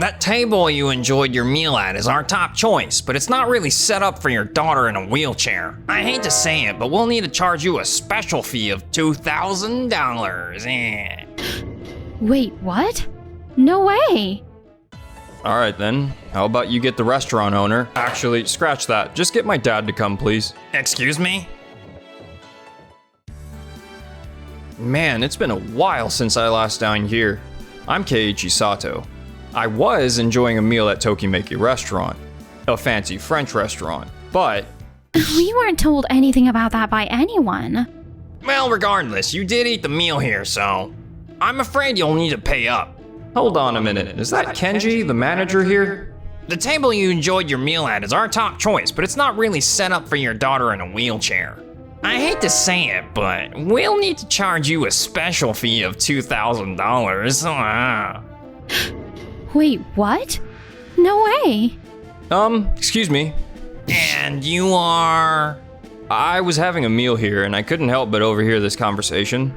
That table you enjoyed your meal at is our top choice, but it's not really set up for your daughter in a wheelchair. I hate to say it, but we'll need to charge you a special fee of $2,000. Wait, what? No way! Alright then, how about you get the restaurant owner? Actually, scratch that. Just get my dad to come, please. Excuse me? Man, it's been a while since I last dined here. I'm Keiichi Sato. I was enjoying a meal at Tokimeki Restaurant, a fancy French restaurant, but... We weren't told anything about that by anyone. Well, regardless, you did eat the meal here, so... I'm afraid you'll need to pay up. Hold on a minute, is that Kenji, the manager here? The table you enjoyed your meal at is our top choice, but it's not really set up for your daughter in a wheelchair. I hate to say it, but we'll need to charge you a special fee of $2,000. Wait, what? No way. Excuse me. And you are... I was having a meal here and I couldn't help but overhear this conversation.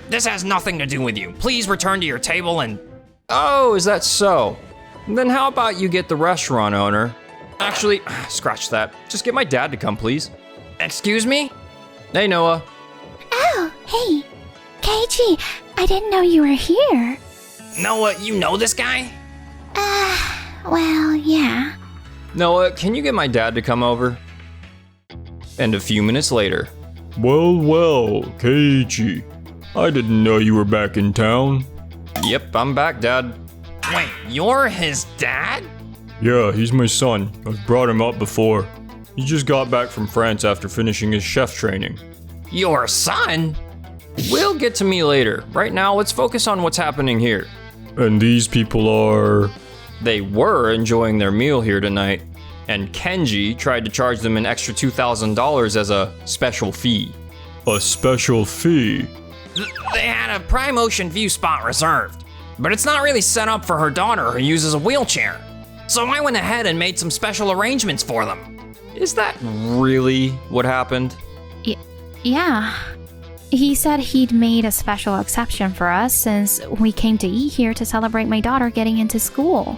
This has nothing to do with you. Please return to your table and... Oh, is that so? Then how about you get the restaurant owner? Actually, scratch that. Just get my dad to come, please. Excuse me? Hey, Noah. Oh, hey. Keiichi, I didn't know you were here. Noah, you know this guy? Well, yeah. Noah, can you get my dad to come over? And a few minutes later. Well, Keiichi. I didn't know you were back in town. Yep, I'm back, Dad. Wait, you're his dad? Yeah, he's my son. I've brought him up before. He just got back from France after finishing his chef training. Your son? We'll get to me later. Right now, let's focus on what's happening here. And these people are... They were enjoying their meal here tonight, and Kenji tried to charge them an extra $2,000 as a special fee. A special fee? They had a prime ocean view spot reserved, but it's not really set up for her daughter who uses a wheelchair. So I went ahead and made some special arrangements for them. Is that really what happened? Yeah. He said he'd made a special exception for us since we came to eat here to celebrate my daughter getting into school.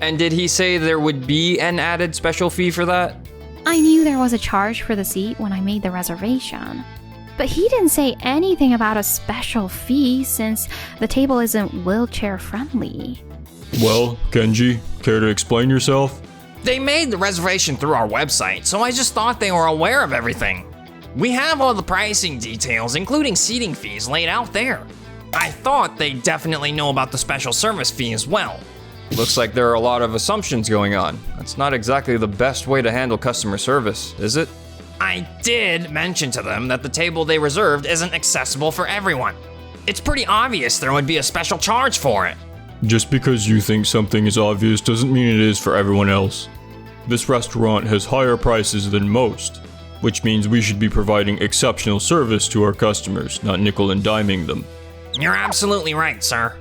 And did he say there would be an added special fee for that? I knew there was a charge for the seat when I made the reservation. But he didn't say anything about a special fee since the table isn't wheelchair friendly. Well, Kenji, care to explain yourself? They made the reservation through our website, so I just thought they were aware of everything. We have all the pricing details, including seating fees, laid out there. I thought they'd definitely know about the special service fee as well. Looks like there are a lot of assumptions going on. That's not exactly the best way to handle customer service, is it? I did mention to them that the table they reserved isn't accessible for everyone. It's pretty obvious there would be a special charge for it. Just because you think something is obvious doesn't mean it is for everyone else. This restaurant has higher prices than most, which means we should be providing exceptional service to our customers, not nickel and diming them. You're absolutely right, sir.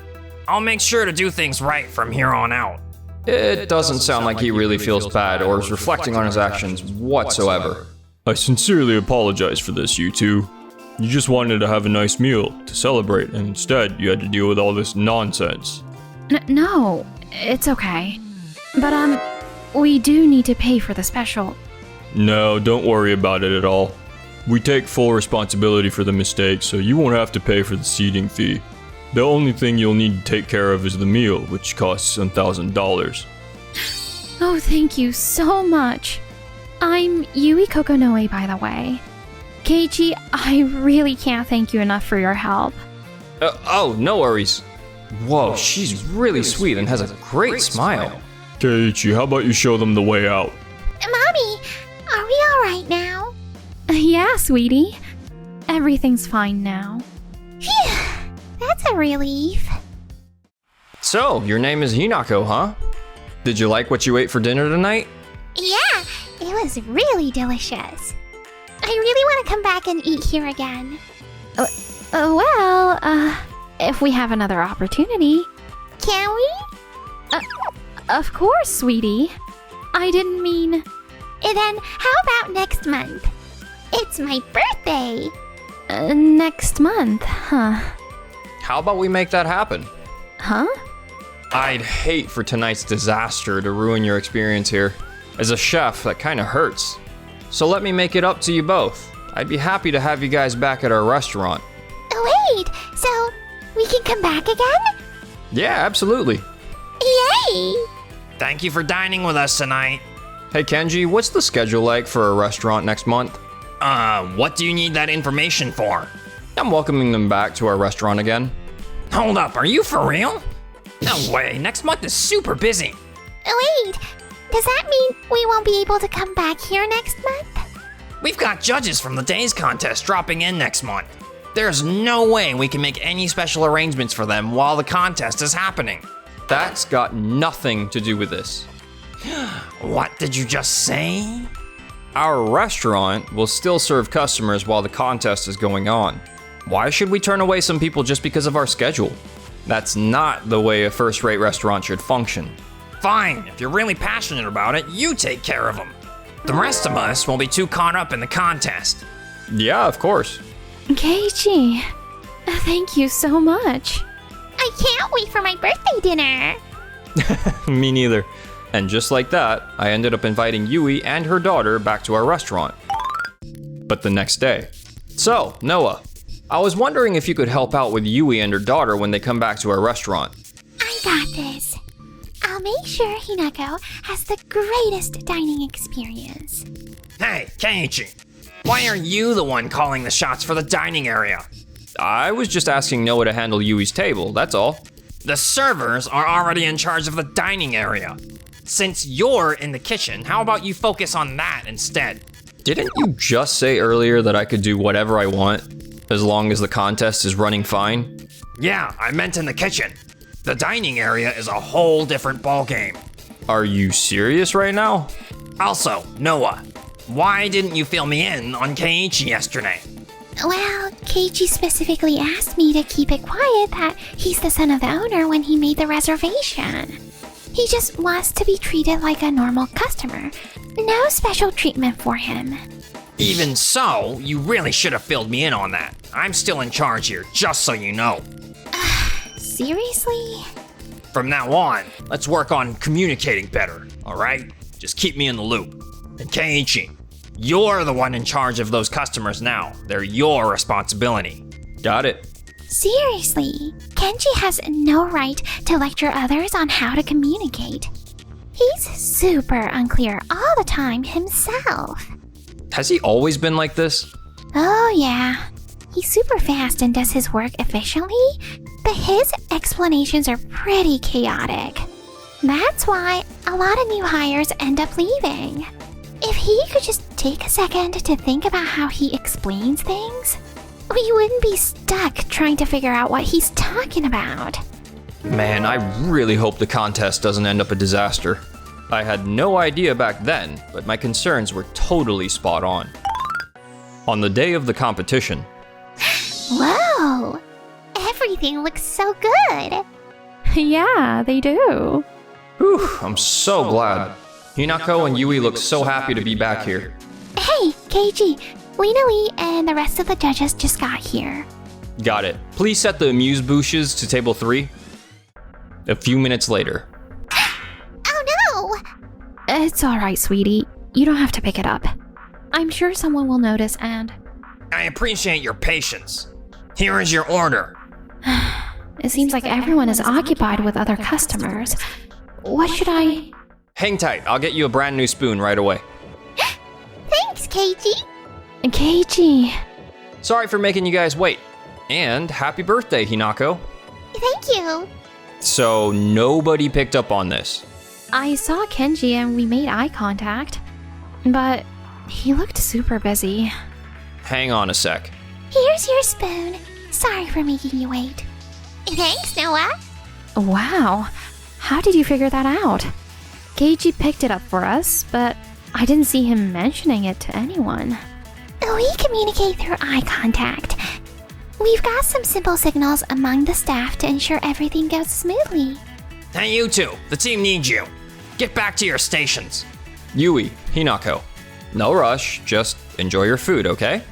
I'll make sure to do things right from here on out. It doesn't sound like he really feels bad or is reflecting on his actions whatsoever. I sincerely apologize for this, you two. You just wanted to have a nice meal to celebrate, and instead you had to deal with all this nonsense. No, it's okay. But, we do need to pay for the special. No, don't worry about it at all. We take full responsibility for the mistake, so you won't have to pay for the seating fee. The only thing you'll need to take care of is the meal, which costs $1,000. Oh, thank you so much. I'm Yui Kokonoe, by the way. Keiichi, I really can't thank you enough for your help. Oh, no worries. Whoa, she's really sweet and has a great smile. Keiichi, how about you show them the way out? Mommy, are we alright now? Yeah, sweetie. Everything's fine now. Phew, that's a relief. So, your name is Hinako, huh? Did you like what you ate for dinner tonight? Yeah, it was really delicious. I really want to come back and eat here again. If we have another opportunity. Can we? Of course, sweetie. I didn't mean... Then how about next month? It's my birthday. Next month, huh? How about we make that happen? Huh? I'd hate for tonight's disaster to ruin your experience here. As a chef, that kinda hurts. So let me make it up to you both. I'd be happy to have you guys back at our restaurant. Oh, wait, so we can come back again? Yeah, absolutely. Yay! Thank you for dining with us tonight. Hey Kenji, what's the schedule like for a restaurant next month? What do you need that information for? I'm welcoming them back to our restaurant again. Hold up, are you for real? No way, next month is super busy. Oh, wait, does that mean we won't be able to come back here next month? We've got judges from the Days contest dropping in next month. There's no way we can make any special arrangements for them while the contest is happening. That's got nothing to do with this. What did you just say? Our restaurant will still serve customers while the contest is going on. Why should we turn away some people just because of our schedule? That's not the way a first-rate restaurant should function. Fine, if you're really passionate about it, you take care of them. The rest of us won't be too caught up in the contest. Yeah, of course. Keiichi, thank you so much. I can't wait for my birthday dinner. Me neither. And just like that, I ended up inviting Yui and her daughter back to our restaurant. But the next day. So, Noah, I was wondering if you could help out with Yui and her daughter when they come back to our restaurant. I got this. I'll make sure Hinako has the greatest dining experience. Hey, Keiichi, why are you the one calling the shots for the dining area? I was just asking Noah to handle Yui's table, that's all. The servers are already in charge of the dining area. Since you're in the kitchen, how about you focus on that instead? Didn't you just say earlier that I could do whatever I want, as long as the contest is running fine? Yeah, I meant in the kitchen. The dining area is a whole different ballgame. Are you serious right now? Also, Noah, why didn't you fill me in on Keiichi yesterday? Well, Keiichi specifically asked me to keep it quiet that he's the son of the owner when he made the reservation. He just wants to be treated like a normal customer. No special treatment for him. Even so, you really should have filled me in on that. I'm still in charge here, just so you know. Seriously? From now on, let's work on communicating better, alright? Just keep me in the loop. And Keiichi, you're the one in charge of those customers now. They're your responsibility. Got it. Seriously, Kenji has no right to lecture others on how to communicate. He's super unclear all the time himself. Has he always been like this? Oh yeah, he's super fast and does his work efficiently, but his explanations are pretty chaotic. That's why a lot of new hires end up leaving. If he could just take a second to think about how he explains things, we wouldn't be stuck trying to figure out what he's talking about. Man, I really hope the contest doesn't end up a disaster. I had no idea back then, but my concerns were totally spot on. On the day of the competition, Whoa! Everything looks so good! Yeah, they do. whew, I'm so glad. Hinako and Yui look so happy to be back here. Hey, Keiichi, Lena Lee and the rest of the judges just got here. Got it. Please set the amuse-bouches to table 3. A few minutes later. Oh no! It's alright, sweetie. You don't have to pick it up. I'm sure someone will notice and... I appreciate your patience. Here is your order. It seems like everyone is occupied with other customers. What should I... Hang tight, I'll get you a brand new spoon right away. Thanks, Keiichi! Keiichi. Sorry for making you guys wait. And happy birthday, Hinako. Thank you! So nobody picked up on this. I saw Kenji and we made eye contact, but he looked super busy. Hang on a sec. Here's your spoon. Sorry for making you wait. Thanks, Noah! Wow, how did you figure that out? Keiichi picked it up for us, but I didn't see him mentioning it to anyone. We communicate through eye contact. We've got some simple signals among the staff to ensure everything goes smoothly. Hey, you two, the team needs you. Get back to your stations. Yui, Hinako. No rush, just enjoy your food, okay?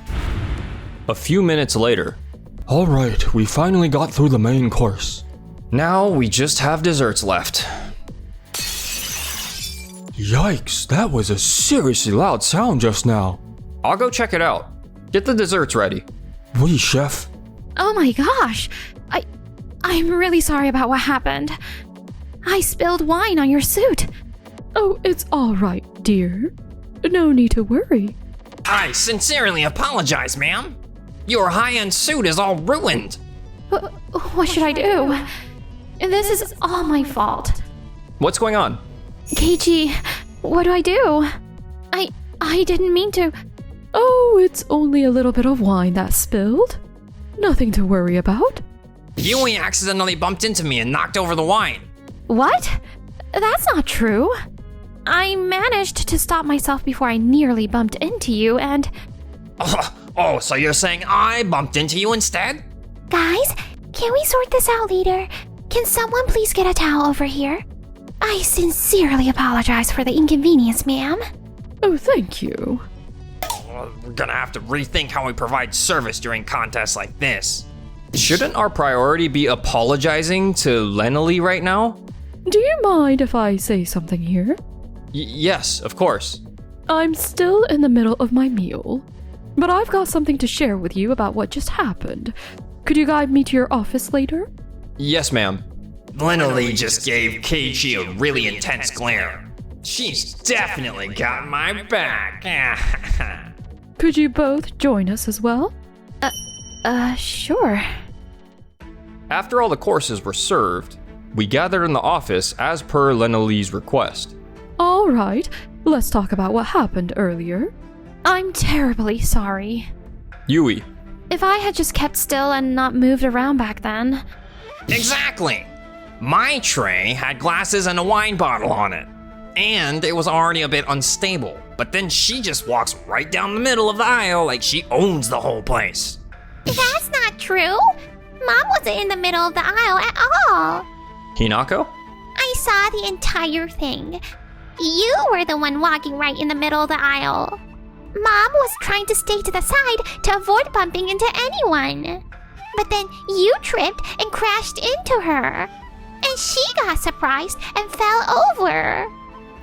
A few minutes later. Alright, we finally got through the main course. Now we just have desserts left. Yikes, that was a seriously loud sound just now. I'll go check it out. Get the desserts ready. Oui, chef. Oh my gosh! I'm really sorry about what happened. I spilled wine on your suit. Oh, it's all right, dear. No need to worry. I sincerely apologize, ma'am. Your high-end suit is all ruined. What should I do? This is all my fault. What's going on? Keiichi, what do I do? I didn't mean to. Oh, it's only a little bit of wine that spilled. Nothing to worry about. Yui accidentally bumped into me and knocked over the wine. What? That's not true. I managed to stop myself before I nearly bumped into you, and... Oh, so you're saying I bumped into you instead? Guys, can we sort this out later? Can someone please get a towel over here? I sincerely apologize for the inconvenience, ma'am. Oh, thank you. We're gonna have to rethink how we provide service during contests like this. Shouldn't our priority be apologizing to Lenali right now? Do you mind if I say something here? Yes, of course. I'm still in the middle of my meal, but I've got something to share with you about what just happened. Could you guide me to your office later? Yes, ma'am. Lenali just gave Keiichi a really intense glare. She's definitely got my back. Could you both join us as well? Sure. After all the courses were served, we gathered in the office as per Lenali's request. All right, let's talk about what happened earlier. I'm terribly sorry. Yui. If I had just kept still and not moved around back then... Exactly. My tray had glasses and a wine bottle on it. And it was already a bit unstable. But then she just walks right down the middle of the aisle like she owns the whole place. That's not true. Mom wasn't in the middle of the aisle at all. Hinako? I saw the entire thing. You were the one walking right in the middle of the aisle. Mom was trying to stay to the side to avoid bumping into anyone. But then you tripped and crashed into her. And she got surprised and fell over.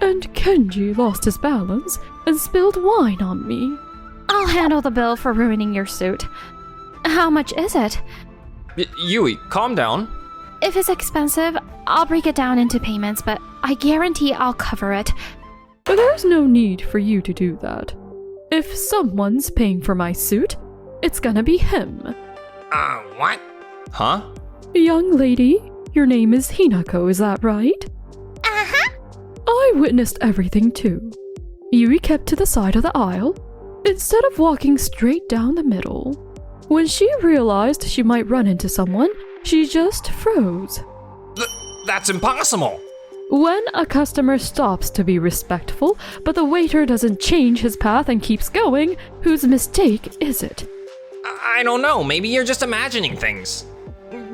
And Kenji lost his balance and spilled wine on me. I'll handle the bill for ruining your suit. How much is it? Yui, calm down. If it's expensive, I'll break it down into payments, but I guarantee I'll cover it. But there's no need for you to do that. If someone's paying for my suit, it's gonna be him. What? Huh? Young lady, your name is Hinako, is that right? Uh-huh. I witnessed everything too. Yui kept to the side of the aisle, instead of walking straight down the middle. When she realized she might run into someone, she just froze. That's impossible. When a customer stops to be respectful, but the waiter doesn't change his path and keeps going, whose mistake is it? I don't know, maybe you're just imagining things.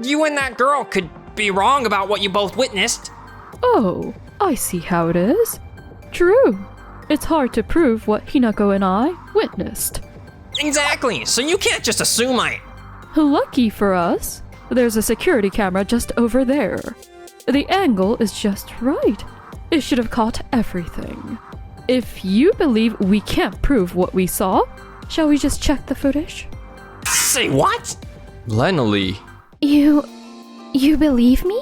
You and that girl could be wrong about what you both witnessed. Oh, I see how it is. True. It's hard to prove what Hinako and I witnessed. Exactly, so you can't just assume I... Lucky for us, there's a security camera just over there. The angle is just right. It should have caught everything. If you believe we can't prove what we saw, shall we just check the footage? Say what? Lenali. You believe me?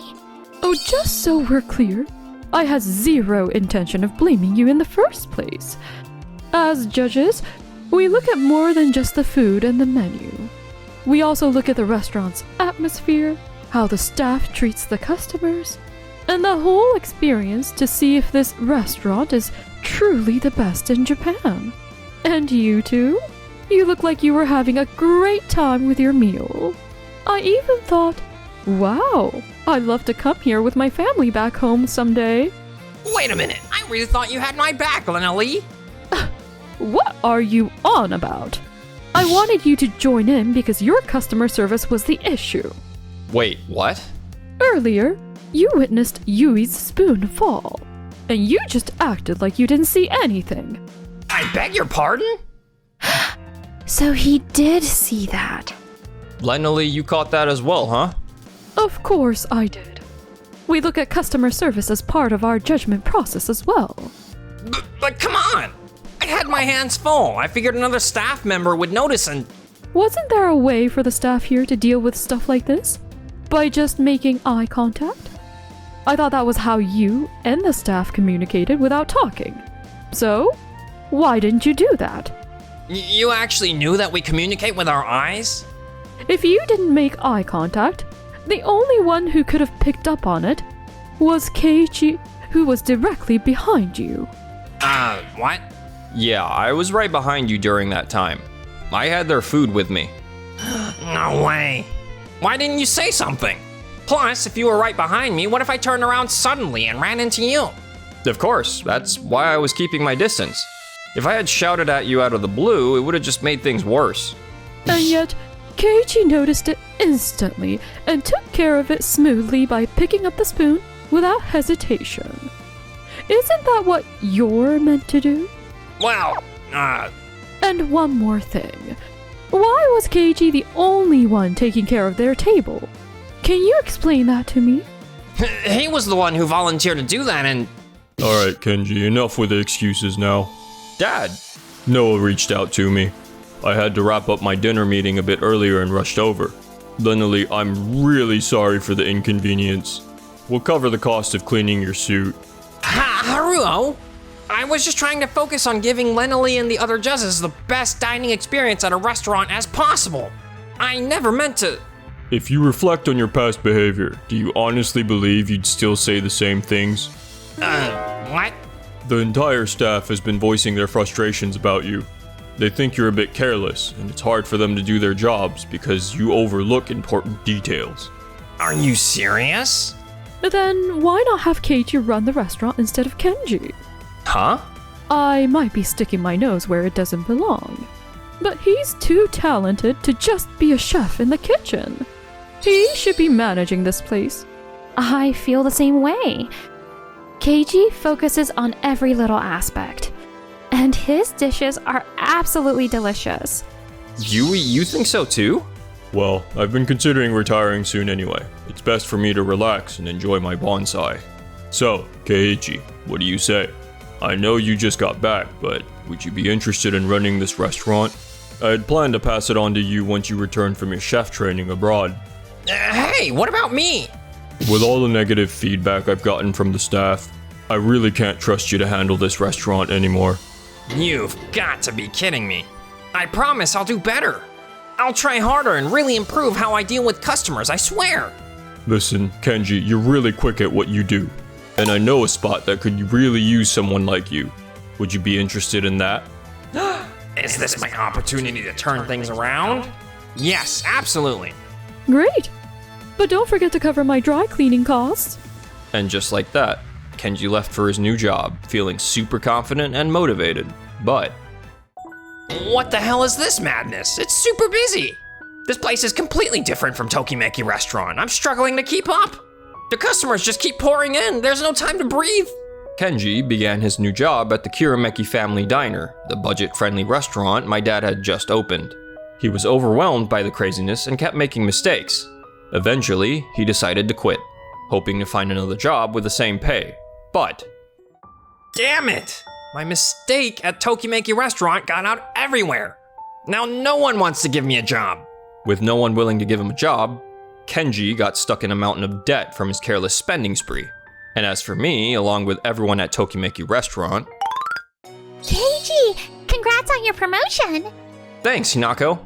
Oh, just so we're clear, I had zero intention of blaming you in the first place. As judges, we look at more than just the food and the menu. We also look at the restaurant's atmosphere, how the staff treats the customers, and the whole experience to see if this restaurant is truly the best in Japan. And you two? You look like you were having a great time with your meal. I even thought, wow, I'd love to come here with my family back home someday. Wait a minute, I really thought you had my back, Lenali. What are you on about? I wanted you to join in because your customer service was the issue. Wait, what? Earlier, you witnessed Yui's spoon fall, and you just acted like you didn't see anything. I beg your pardon? So he did see that. Lenali, you caught that as well, huh? Of course I did. We look at customer service as part of our judgment process as well. But come on! I had my hands full. I figured another staff member would notice and... Wasn't there a way for the staff here to deal with stuff like this? By just making eye contact? I thought that was how you and the staff communicated without talking. So, why didn't you do that? You actually knew that we communicate with our eyes? If you didn't make eye contact, the only one who could have picked up on it was Keiichi, who was directly behind you. What? Yeah, I was right behind you during that time. I had their food with me. No way. Why didn't you say something? Plus, if you were right behind me, what if I turned around suddenly and ran into you? Of course, that's why I was keeping my distance. If I had shouted at you out of the blue, it would have just made things worse. And yet, Keiichi noticed it instantly and took care of it smoothly by picking up the spoon without hesitation. Isn't that what you're meant to do? Well, And one more thing. Why was Keiichi the only one taking care of their table? Can you explain that to me? he was the one who volunteered to do that and... Alright, Kenji, enough with the excuses now. Dad! Noah reached out to me. I had to wrap up my dinner meeting a bit earlier and rushed over. Literally, I'm really sorry for the inconvenience. We'll cover the cost of cleaning your suit. Haruo? I was just trying to focus on giving Lenali and the other judges the best dining experience at a restaurant as possible. I never meant to... If you reflect on your past behavior, do you honestly believe you'd still say the same things? What? The entire staff has been voicing their frustrations about you. They think you're a bit careless, and it's hard for them to do their jobs because you overlook important details. Are you serious? Then why not have Keiichi run the restaurant instead of Kenji? Huh? I might be sticking my nose where it doesn't belong, but he's too talented to just be a chef in the kitchen. He should be managing this place. I feel the same way. Keiichi focuses on every little aspect, and his dishes are absolutely delicious. You think so too? Well, I've been considering retiring soon anyway. It's best for me to relax and enjoy my bonsai. So, Keiichi, what do you say? I know you just got back, but would you be interested in running this restaurant? I had planned to pass it on to you once you return from your chef training abroad. Hey, what about me? With all the negative feedback I've gotten from the staff, I really can't trust you to handle this restaurant anymore. You've got to be kidding me. I promise I'll do better. I'll try harder and really improve how I deal with customers, I swear. Listen, Kenji, you're really quick at what you do. And I know a spot that could really use someone like you. Would you be interested in that? Is this my opportunity to turn things around? Yes, absolutely. Great! But don't forget to cover my dry cleaning costs. And just like that, Kenji left for his new job, feeling super confident and motivated. But What the hell is this madness? It's super busy. This place is completely different from Tokimeki Restaurant. I'm struggling to keep up. The customers just keep pouring in. There's no time to breathe. Kenji began his new job at the Kirameki Family Diner, the budget-friendly restaurant my dad had just opened. He was overwhelmed by the craziness and kept making mistakes. Eventually, he decided to quit, hoping to find another job with the same pay. But Damn it! My mistake at Tokimeki Restaurant got out everywhere. Now no one wants to give me a job. with no one willing to give him a job, Kenji got stuck in a mountain of debt from his careless spending spree. And as for me, along with everyone at Tokimeki Restaurant... Keiji, congrats on your promotion! Thanks, Hinako.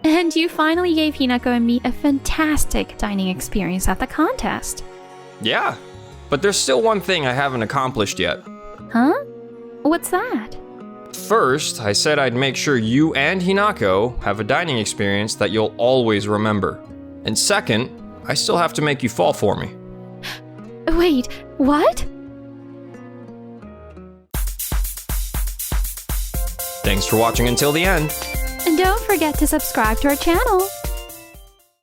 And you finally gave Hinako and me a fantastic dining experience at the contest. Yeah, but there's still one thing I haven't accomplished yet. Huh? What's that? First, I said I'd make sure you and Hinako have a dining experience that you'll always remember. And second, I still have to make you fall for me. Wait, what? Thanks for watching until the end. And don't forget to subscribe to our channel.